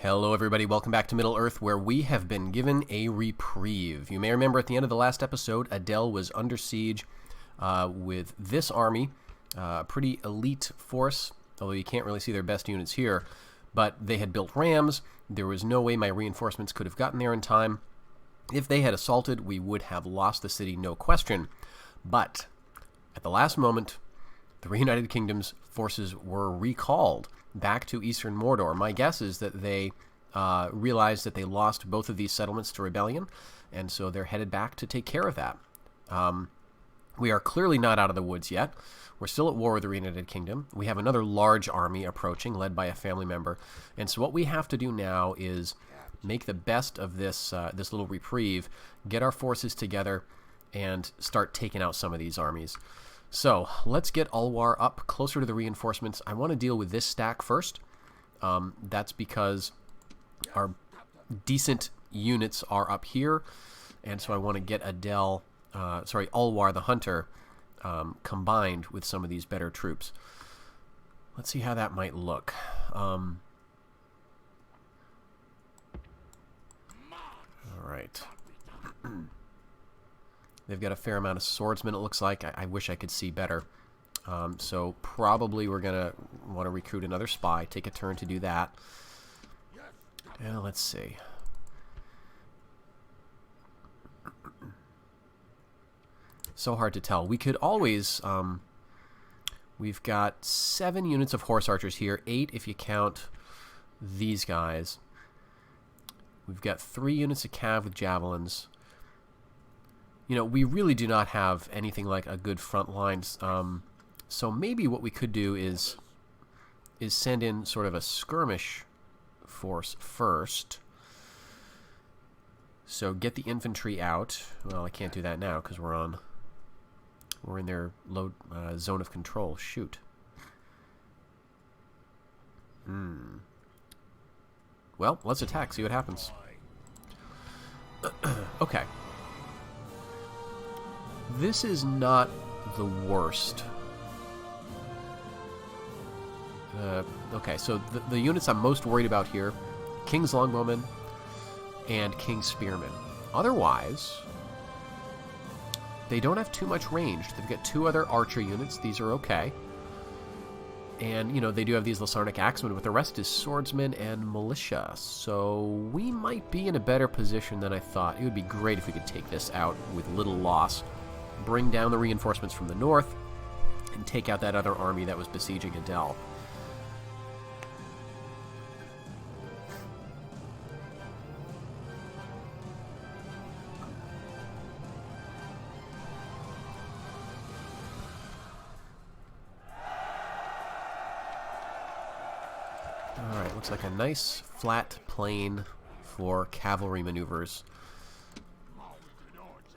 Hello everybody, welcome back to Middle-earth, where we have been given a reprieve. You may remember at the end of the last episode, Adele was under siege with this army, a pretty elite force, although you can't really see their best units here, but they had built rams. There was no way my reinforcements could have gotten there in time. If they had assaulted, we would have lost the city, no question. But at the last moment, the Reunited Kingdom's forces were recalled back to eastern Mordor. My guess is that they realized that they lost both of these settlements to rebellion, and so they're headed back to take care of that. We are clearly not out of the woods yet. We're still at war with the Reunited Kingdom. We have another large army approaching, led by a family member. And so what we have to do now is make the best of this this little reprieve, get our forces together, and start taking out some of these armies. So let's get Ulwar up closer to the reinforcements. I want to deal with this stack first. That's because our decent units are up here, and so I want to get Ulwar the Hunter combined with some of these better troops. Let's see how that might look. All right. They've got a fair amount of swordsmen, it looks like. I wish I could see better. So probably we're going to want to recruit another spy, take a turn to do that. And let's see. So hard to tell. We could always... we've got 7 units of horse archers here, 8 if you count these guys. We've got 3 units of cav with javelins. You know, we really do not have anything like a good front line. So maybe what we could do is send in sort of a skirmish force first. So get the infantry out. Well, I can't do that now because we're in their low zone of control. Shoot. Well, let's attack. See what happens. Okay. This is not the worst. Okay, so the units I'm most worried about here, King's Longbowmen and King's Spearmen. Otherwise, they don't have too much range. They've got 2 other archer units. These are okay. And, you know, they do have these Lasarnic Axemen, but the rest is swordsmen and militia. So we might be in a better position than I thought. It would be great if we could take this out with little loss. Bring down the reinforcements from the north, and take out that other army that was besieging Adele. Alright, looks like a nice flat plain for cavalry maneuvers.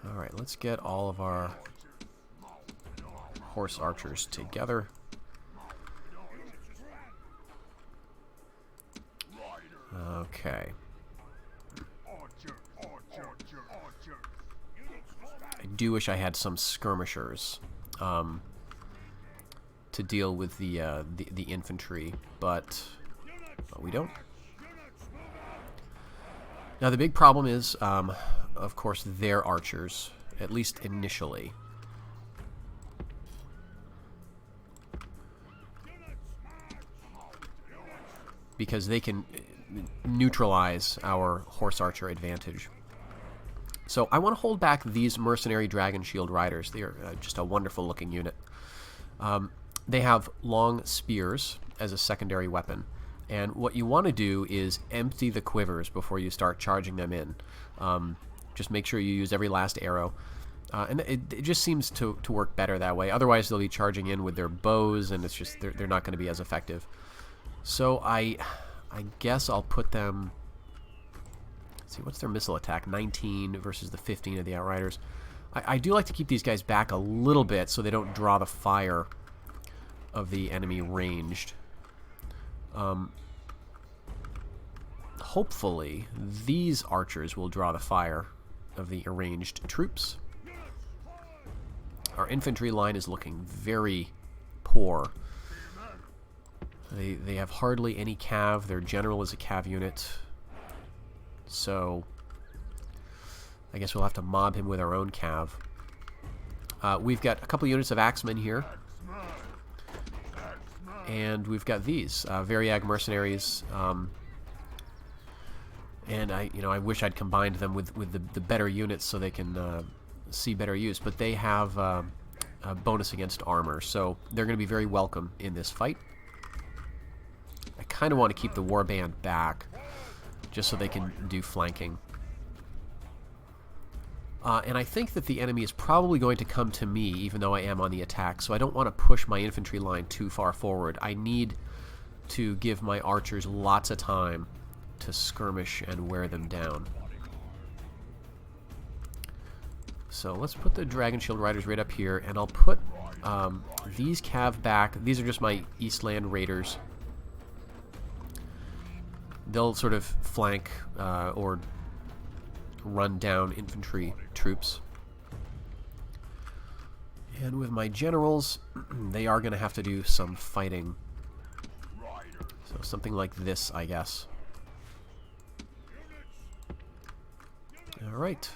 Alright, let's get all of our horse archers together. Okay. I do wish I had some skirmishers to deal with the infantry, but we don't. Now the big problem is, of course, their archers, at least initially. Because they can neutralize our horse archer advantage. So I want to hold back these mercenary dragon shield riders. They are just a wonderful looking unit. They have long spears as a secondary weapon. And what you want to do is empty the quivers before you start charging them in. Just make sure you use every last arrow. And it just seems to work better that way. Otherwise, they'll be charging in with their bows, and it's just they're not going to be as effective. So I guess I'll put them... Let's see, what's their missile attack? 19 versus the 15 of the Outriders. I do like to keep these guys back a little bit so they don't draw the fire of the enemy ranged. Hopefully, these archers will draw the fire of the arranged troops. Our infantry line is looking very poor. They have hardly any cav. Their general is a cav unit. So I guess we'll have to mob him with our own cav. We've got a couple units of axemen here. And we've got these Variag mercenaries. And I wish I'd combined them with the better units so they can see better use. But they have a bonus against armor, so they're going to be very welcome in this fight. I kind of want to keep the warband back, just so they can do flanking. And I think that the enemy is probably going to come to me, even though I am on the attack, so I don't want to push my infantry line too far forward. I need to give my archers lots of time to skirmish and wear them down. So let's put the Dragon Shield Riders right up here, and I'll put these cav back. These are just my Eastland Raiders. They'll sort of flank or run down infantry troops. And with my generals, they are going to have to do some fighting. So something like this, I guess. Alright.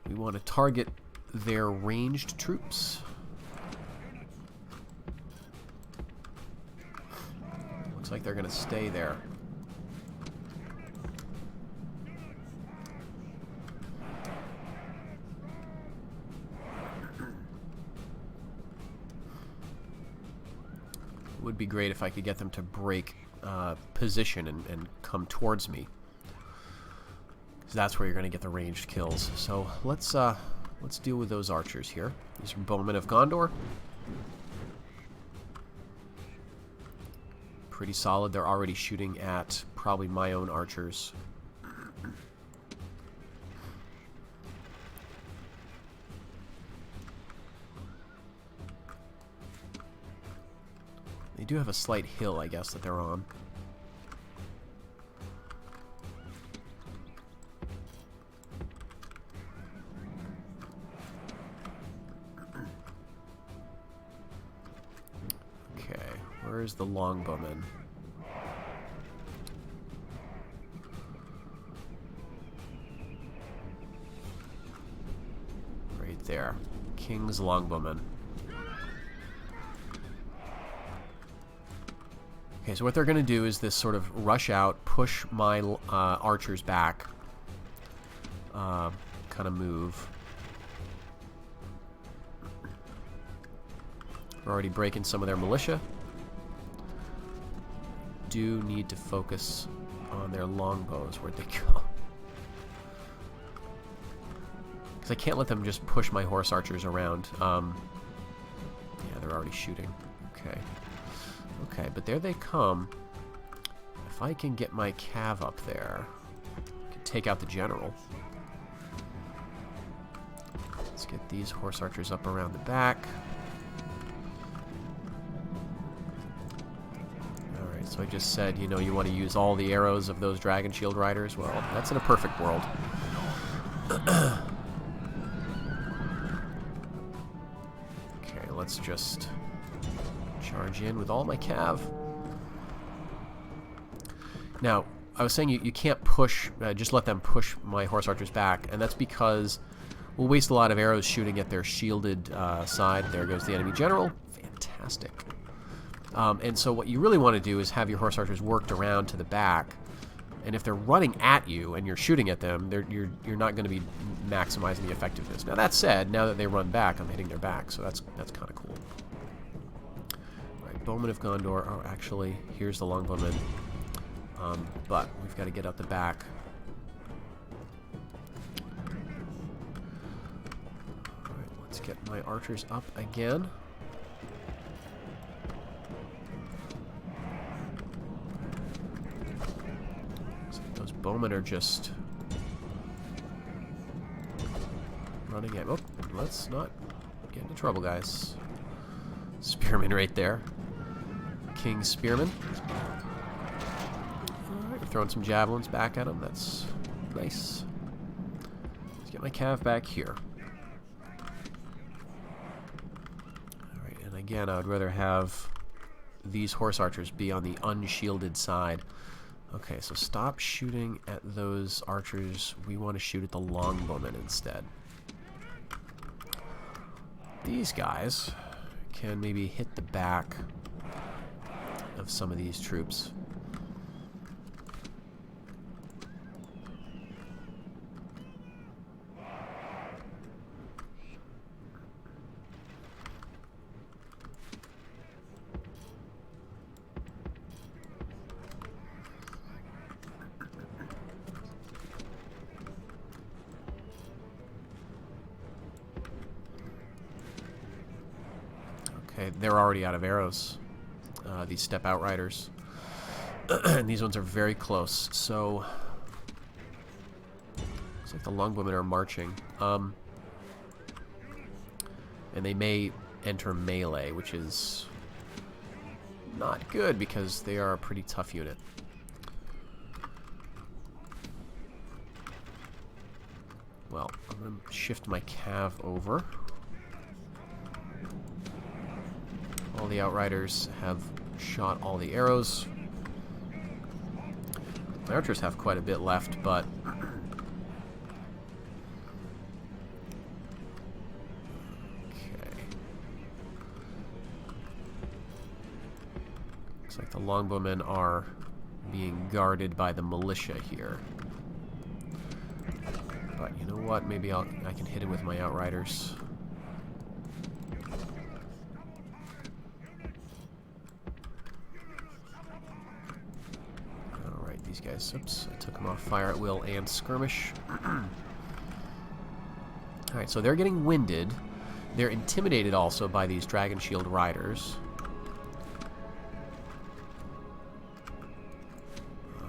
We want to target their ranged troops. Looks like they're going to stay there. Would be great if I could get them to break position and come towards me. That's where you're going to get the ranged kills. So let's deal with those archers here. These are Bowmen of Gondor. Pretty solid. They're already shooting at probably my own archers. They do have a slight hill, I guess, that they're on. Where's the longbowman? Right there. King's longbowman. Okay, so what they're going to do is this sort of rush out, push my archers back, kind of move. We're already breaking some of their militia. Do need to focus on their longbows. Where'd they go? Because I can't let them just push my horse archers around. Yeah, they're already shooting. Okay. Okay, but there they come. If I can get my cav up there, I can take out the general. Let's get these horse archers up around the back. So I just said, you know, you want to use all the arrows of those Dragon Shield Riders. Well, that's in a perfect world. Okay, let's just charge in with all my cav. Now, I was saying you can't push, just let them push my horse archers back, and that's because we'll waste a lot of arrows shooting at their shielded side. There goes the enemy general. Fantastic. And so what you really want to do is have your horse archers worked around to the back, and if they're running at you and you're shooting at them, you're not going to be maximizing the effectiveness. Now that said, now that they run back, I'm hitting their back, so that's kind of cool. All right, Bowmen of Gondor. Oh, actually, here's the longbowmen. But we've got to get out the back. All right, let's get my archers up again. Bowmen are just running at... Oh, let's not get into trouble, guys. Spearman right there. King Spearman. Alright, we're throwing some javelins back at him. That's nice. Let's get my cav back here. Alright, and again, I would rather have these horse archers be on the unshielded side. Okay, so stop shooting at those archers. We want to shoot at the longbowmen instead. These guys can maybe hit the back of some of these troops. Okay, they're already out of arrows, these step outriders. And these ones are very close, so looks like the longbowmen are marching. And they may enter melee, which is not good because they are a pretty tough unit. Well, I'm going to shift my cav over. All the outriders have shot all the arrows. My archers have quite a bit left, but okay. Looks like the longbowmen are being guarded by the militia here. But you know what? Maybe I can hit him with my outriders. These guys, oops, I took them off fire at will and skirmish. Alright, so they're getting winded. They're intimidated also by these dragon shield riders.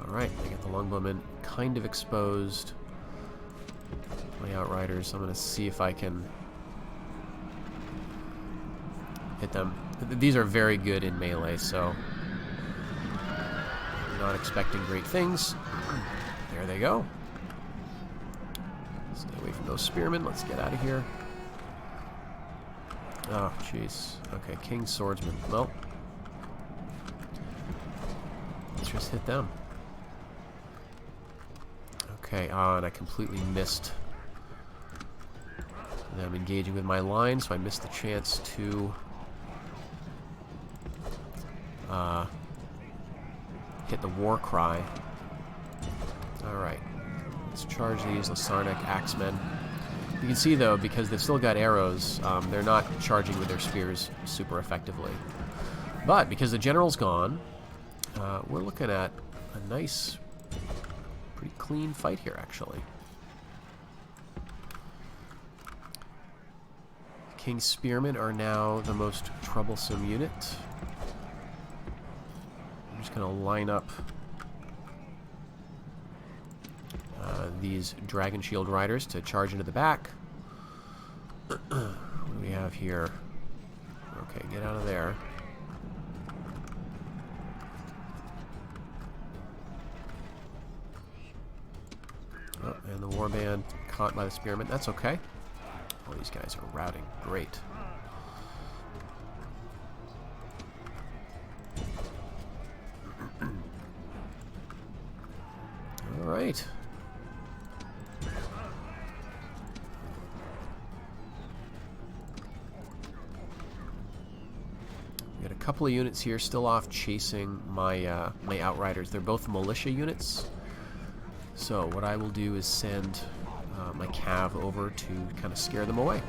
Alright, I got the longbowmen kind of exposed. My outriders, I'm going to see if I can hit them. These are very good in melee, so not expecting great things. There they go. Stay away from those spearmen. Let's get out of here. Oh, jeez. Okay, King's Swordsman. Well, let's just hit them. Okay, and I completely missed them engaging with my line, so I missed the chance to hit the war cry. Alright. Let's charge these Lasarnik Axemen. You can see, though, because they've still got arrows, they're not charging with their spears super effectively. But because the general's gone, we're looking at a nice, pretty clean fight here, actually. King's Spearmen are now the most troublesome unit. I'm just going to line up these Dragon Shield Riders to charge into the back. What do we have here? Okay, get out of there. Oh, and the warband caught by the spearmen. That's okay. All these guys are routing. Great. All right. We got a couple of units here still off chasing my my outriders. They're both militia units. So what I will do is send my cav over to kind of scare them away.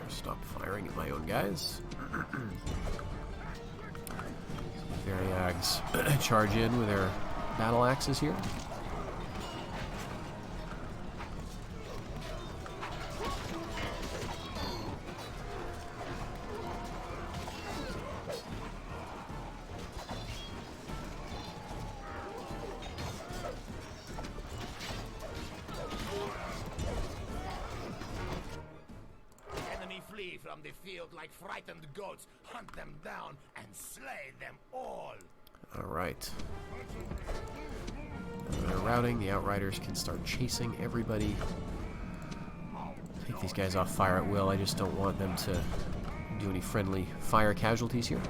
Stop firing at my own guys. Variags charge in with their battle axes here. Enemy flee from the field like frightened goats. Hunt them down and slay them all. All right. They're routing. The Outriders can start chasing everybody. Take these guys off fire at will. I just don't want them to do any friendly fire casualties here.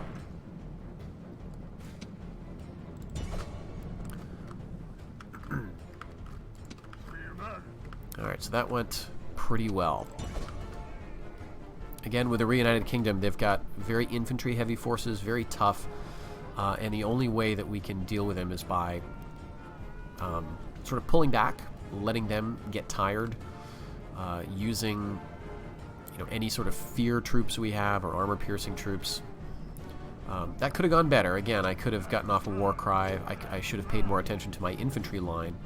Alright, so that went pretty well. Again, with the Reunited Kingdom, they've got very infantry-heavy forces, very tough, and the only way that we can deal with them is by sort of pulling back, letting them get tired, using any sort of fear troops we have or armor-piercing troops. That could have gone better. Again, I could have gotten off a war cry. I should have paid more attention to my infantry line.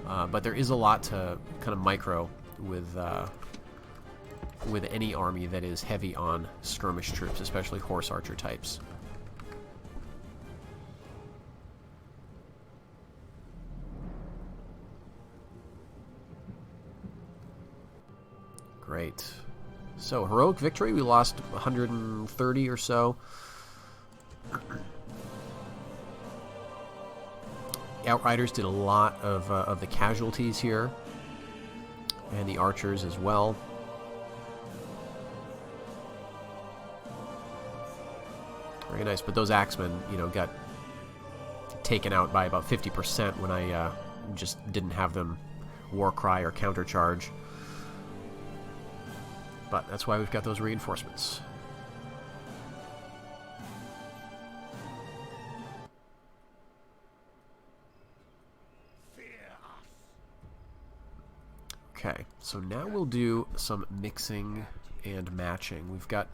But there is a lot to kind of micro with any army that is heavy on skirmish troops, especially horse archer types. Great. So, heroic victory. We lost 130 or so. Outriders did a lot of the casualties here, and the archers as well. Very nice, but those axemen, got taken out by about 50% when I just didn't have them war cry or countercharge. But that's why we've got those reinforcements. Okay, so now we'll do some mixing and matching. We've got,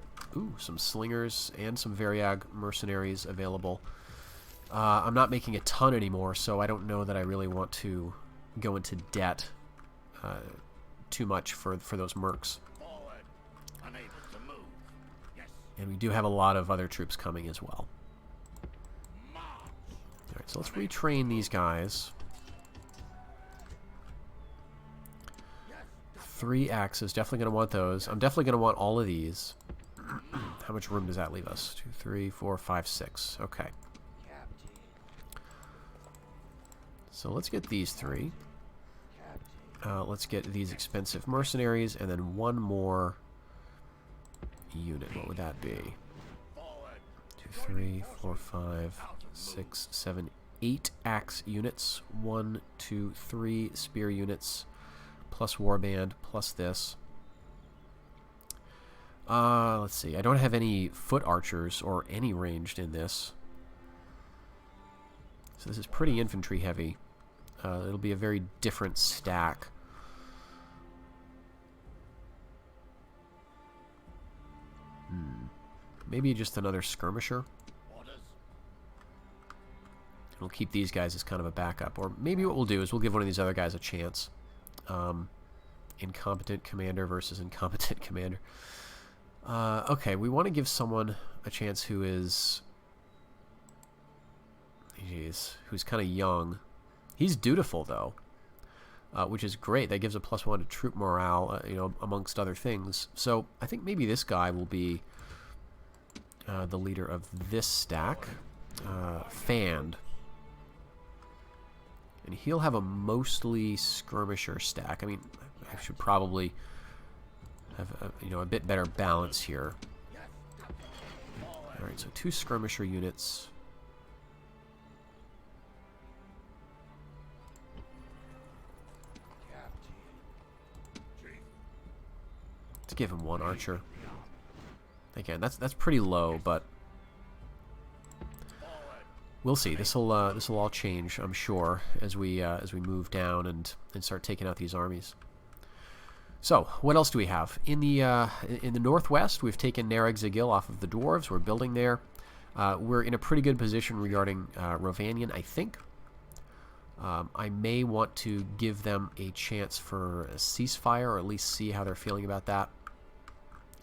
some slingers and some Variag mercenaries available. I'm not making a ton anymore, so I don't know that I really want to go into debt too much for those mercs. And we do have a lot of other troops coming as well. Alright, so let's retrain these guys. 3 axes, definitely going to want those. I'm definitely going to want all of these. How much room does that leave us? 2, 3, 4, 5, 6. Okay. So let's get these 3. Let's get these expensive mercenaries, and then one more unit. What would that be? 2, 3, 4, 5, 6, 7, 8 axe units. 1, 2, 3 spear units. Plus warband, plus this. Let's see. I don't have any foot archers or any ranged in this. So this is pretty infantry heavy. It'll be a very different stack. Maybe just another skirmisher. We'll keep these guys as kind of a backup. Or maybe what we'll do is we'll give one of these other guys a chance. Incompetent commander versus incompetent commander. Okay, we want to give someone a chance who is... who's kind of young. He's dutiful, though, which is great. That gives a +1 to troop morale, amongst other things. So I think maybe this guy will be the leader of this stack. Fanned. And he'll have a mostly skirmisher stack. I mean, I should probably have a bit better balance here. Alright, so 2 skirmisher units. Let's give him 1 archer. Again, that's pretty low, but we'll see. This'll all change, I'm sure, as we move down and start taking out these armies. So, what else do we have? In the northwest, we've taken Nereg Zagil off of the dwarves. We're building there. We're in a pretty good position regarding Rovanian, I think. I may want to give them a chance for a ceasefire, or at least see how they're feeling about that.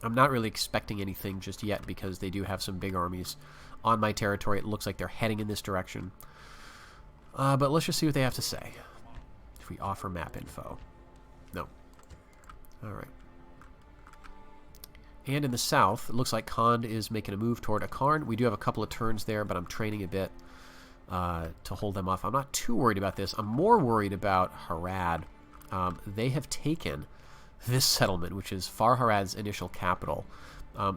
I'm not really expecting anything just yet because they do have some big armies on my territory. It looks like they're heading in this direction. But let's just see what they have to say. If we offer map info. No. Alright. And in the south, it looks like Khand is making a move toward Akarn. We do have a couple of turns there, but I'm training a bit to hold them off. I'm not too worried about this. I'm more worried about Harad. They have taken this settlement, which is Farharad's initial capital.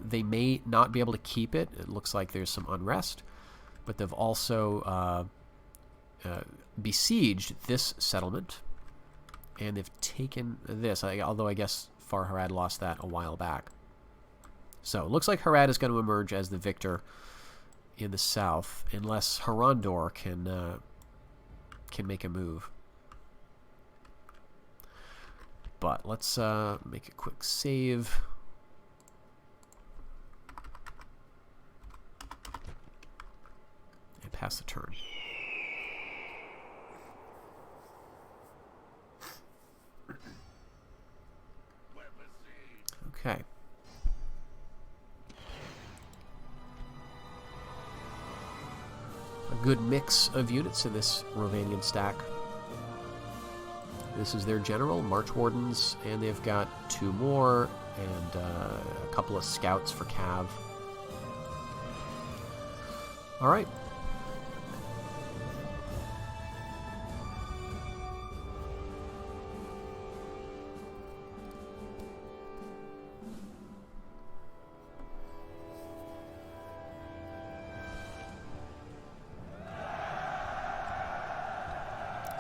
They may not be able to keep it. It looks like there's some unrest. But they've also besieged this settlement. And they've taken this, although I guess Farharad lost that a while back. So it looks like Harad is going to emerge as the victor in the south, unless Harandor can make a move. But let's make a quick save. And pass the turn. Okay. A good mix of units in this Rovanian stack. This is their general, March Wardens, and they've got 2 more, and a couple of scouts for Cav. Alright.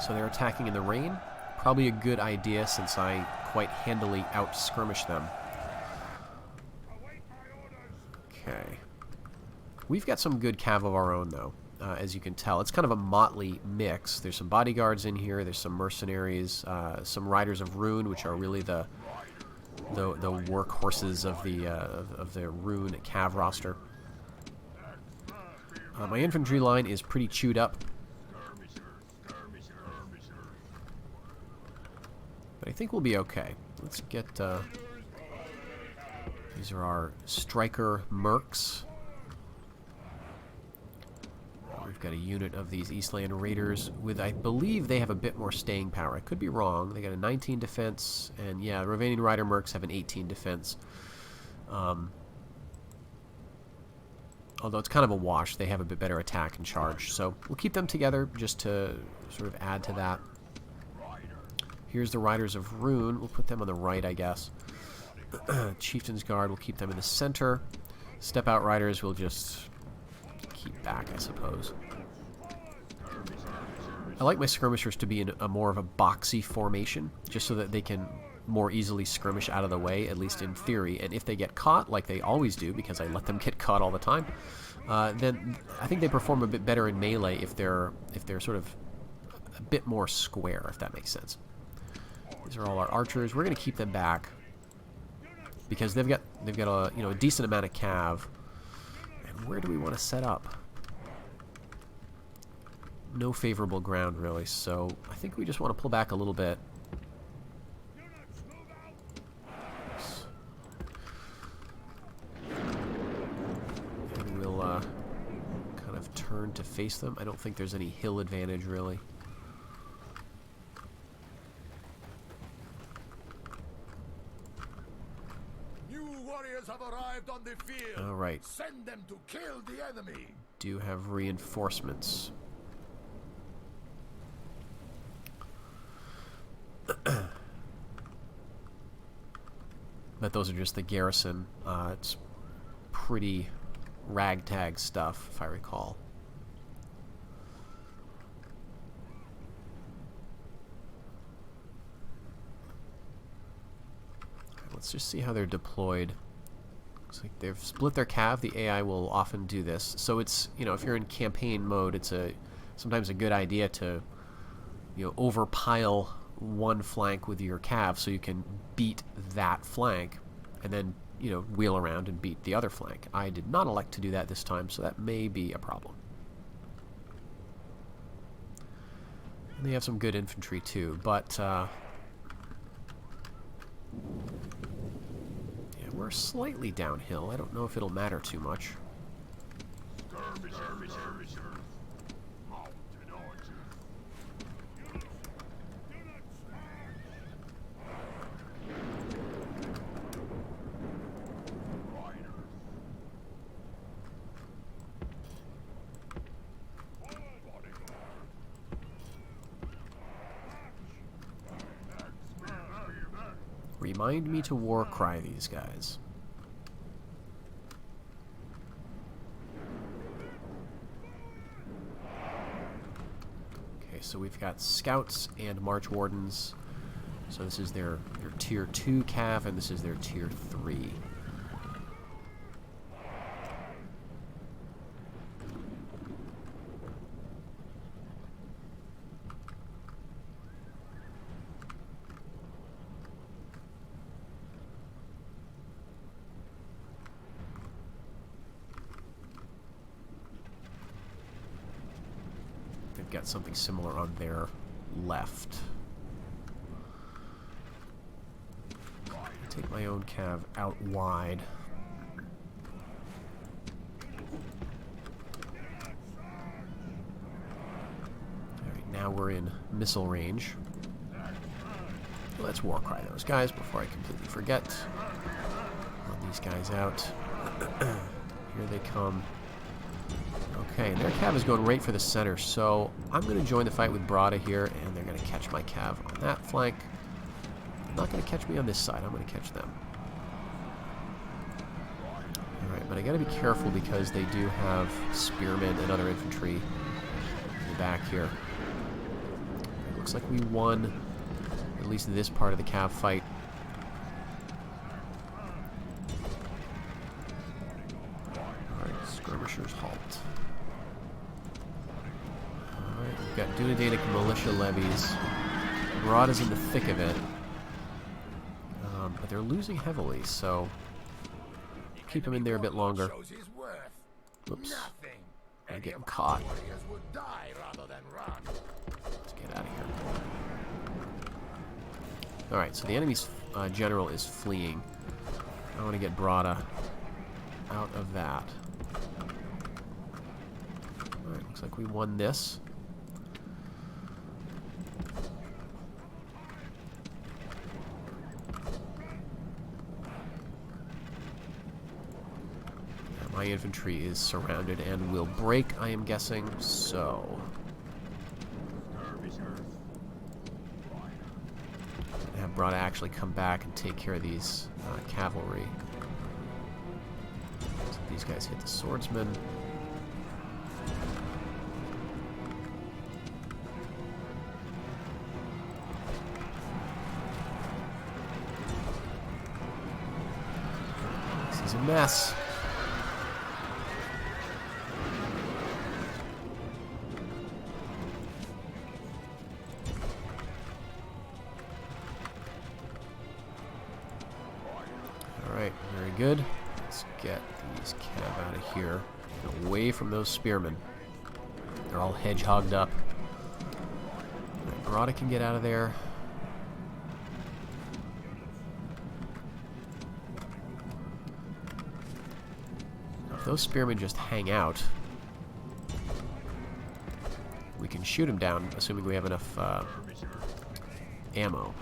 So they're attacking in the rain. Probably a good idea since I quite handily out-skirmish them. Okay. We've got some good cav of our own, though, as you can tell. It's kind of a motley mix. There's some bodyguards in here. There's some mercenaries. Some riders of Rhun, which are really the workhorses of the Rhun cav roster. My infantry line is pretty chewed up. But I think we'll be okay. Let's get... these are our striker mercs. We've got a unit of these Eastland Raiders with, I believe they have a bit more staying power. I could be wrong. They got a 19 defense, and yeah, Rovanian Rider mercs have an 18 defense. Although it's kind of a wash. They have a bit better attack and charge. So we'll keep them together just to sort of add to that. Here's the Riders of Rhun. We'll put them on the right, I guess. Chieftain's Guard, we'll keep them in the center. Step Out Riders we'll just keep back, I suppose. I like my skirmishers to be in a more of a boxy formation, just so that they can more easily skirmish out of the way, at least in theory. And if they get caught, like they always do, because I let them get caught all the time, then I think they perform a bit better in melee if they're sort of a bit more square, if that makes sense. These are all our archers. We're going to keep them back because they've got a decent amount of cav. And where do we want to set up? No favorable ground really, so I think we just want to pull back a little bit. And we'll kind of turn to face them. I don't think there's any hill advantage really. Have arrived on the field. All right. Send them to kill the enemy. Do have reinforcements. But those are just the garrison. It's pretty ragtag stuff, if I recall. Let's just see how they're deployed. Looks like they've split their cav. The AI will often do this. So it's, if you're in campaign mode, it's sometimes a good idea to, overpile one flank with your cav so you can beat that flank and then, wheel around and beat the other flank. I did not elect to do that this time, so that may be a problem. And they have some good infantry too, but we're slightly downhill. I don't know if it'll matter too much. Remind me to war cry these guys. Okay, so we've got scouts and march wardens. So this is their tier 2 cav, and this is their tier 3. They've got something similar on their left. Take my own cav out wide. Alright, now we're in missile range. Let's war cry those guys before I completely forget. Run these guys out. Here they come. Okay, their cav is going right for the center, so I'm going to join the fight with Brada here, and they're going to catch my cav on that flank. They're not going to catch me on this side. I'm going to catch them. Alright, but I got to be careful because they do have spearmen and other infantry in the back here. It looks like we won at least this part of the cav fight. Alright, skirmishers halt. Alright, we've got Dunedainic militia levies. Brada's in the thick of it. But they're losing heavily, so keep them in there a bit longer. Whoops. I'm getting caught. Let's get out of here. Alright, so the enemy's general is fleeing. I want to get Brada out of that. Alright, looks like we won this. My infantry is surrounded and will break, I am guessing, so... have Brada actually come back and take care of these cavalry. So these guys hit the swordsmen. This is a mess. Alright, very good. Let's get these cav out of here. Get away from those spearmen. They're all hedgehogged up. Right, Brada can get out of there. Now, if those spearmen just hang out, we can shoot them down, assuming we have enough ammo.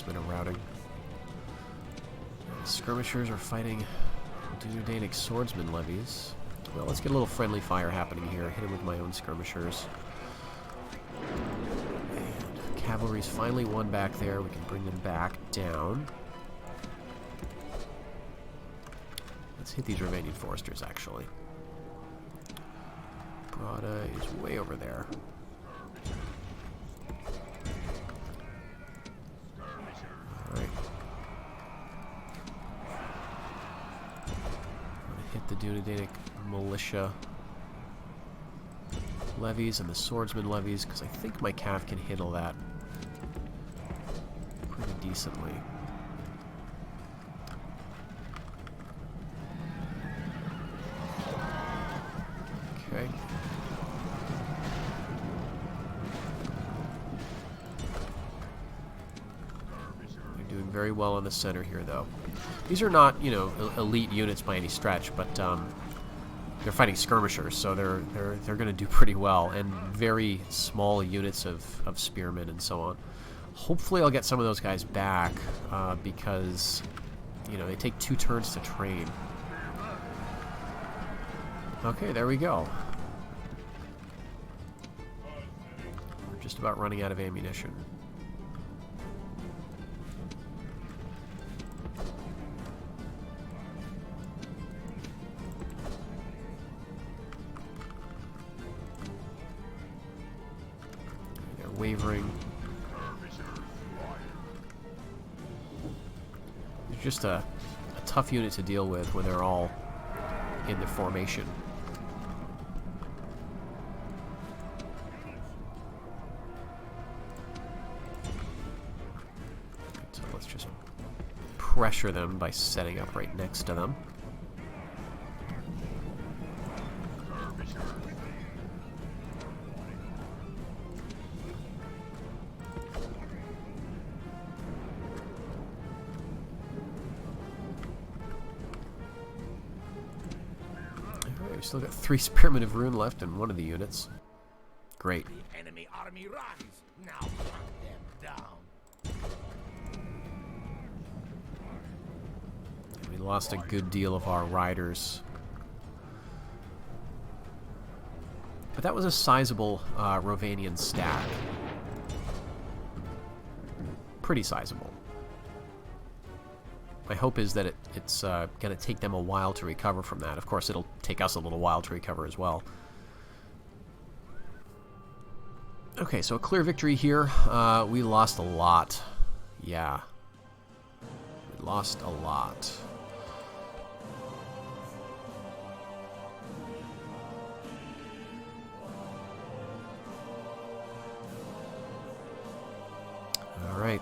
Been a routing. Skirmishers are fighting Dunedainic swordsman levies. Well, let's get a little friendly fire happening here. Hit him with my own skirmishers. And cavalry's finally won back there. We can bring them back down. Let's hit these Romanian foresters, actually. Brada is way over there. The Dunedainic militia levies and the swordsman levies, because I think my cav can handle that pretty decently. Okay. They're doing very well in the center here, though. These are not, you know, elite units by any stretch, but they're fighting skirmishers, so they're going to do pretty well, and very small units of spearmen and so on. Hopefully I'll get some of those guys back, because, you know, they take 2 turns to train. Okay, there we go. We're just about running out of ammunition. They're wavering. They're just a tough unit to deal with when they're all in the formation. So let's just pressure them by setting up right next to them. We've still got 3 spearmen of Rhun left in one of the units. Great. The enemy army runs. Now hunt them down. We lost a good deal of our riders. But that was a sizable Rovanian stack. Pretty sizable. My hope is that it's going to take them a while to recover from that. Of course, it'll take us a little while to recover as well. Okay, so a clear victory here. We lost a lot. Yeah. We lost a lot. All right.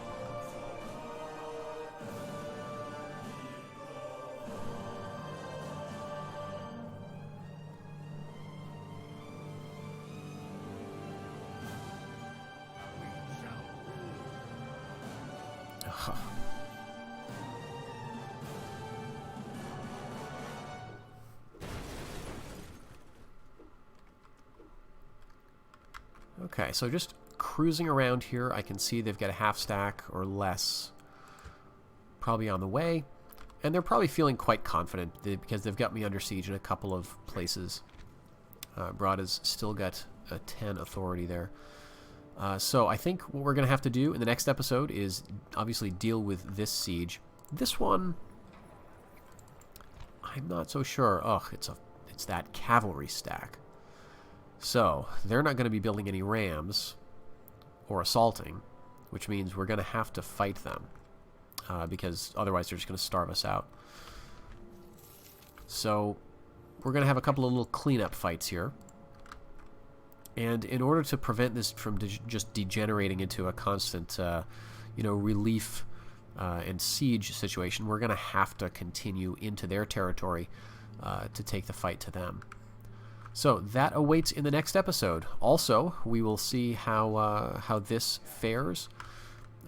Okay, so just cruising around here, I can see they've got a half stack or less probably on the way, and they're probably feeling quite confident because they've got me under siege in a couple of places. Brada's still got a 10 authority there. So I think what we're going to have to do in the next episode is obviously deal with this siege. This one, I'm not so sure. Ugh, it's that cavalry stack. So they're not going to be building any rams or assaulting, which means we're going to have to fight them because otherwise they're just going to starve us out. So we're going to have a couple of little cleanup fights here. And in order to prevent this from just degenerating into a constant, relief and siege situation, we're going to have to continue into their territory to take the fight to them. So that awaits in the next episode. Also, we will see how this fares.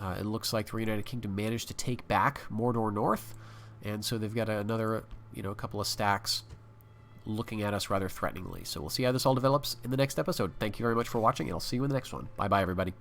It looks like the Reunited Kingdom managed to take back Mordor North, and so they've got another, couple of stacks looking at us rather threateningly. So we'll see how this all develops in the next episode. Thank you very much for watching, and I'll see you in the next one. Bye-bye, everybody.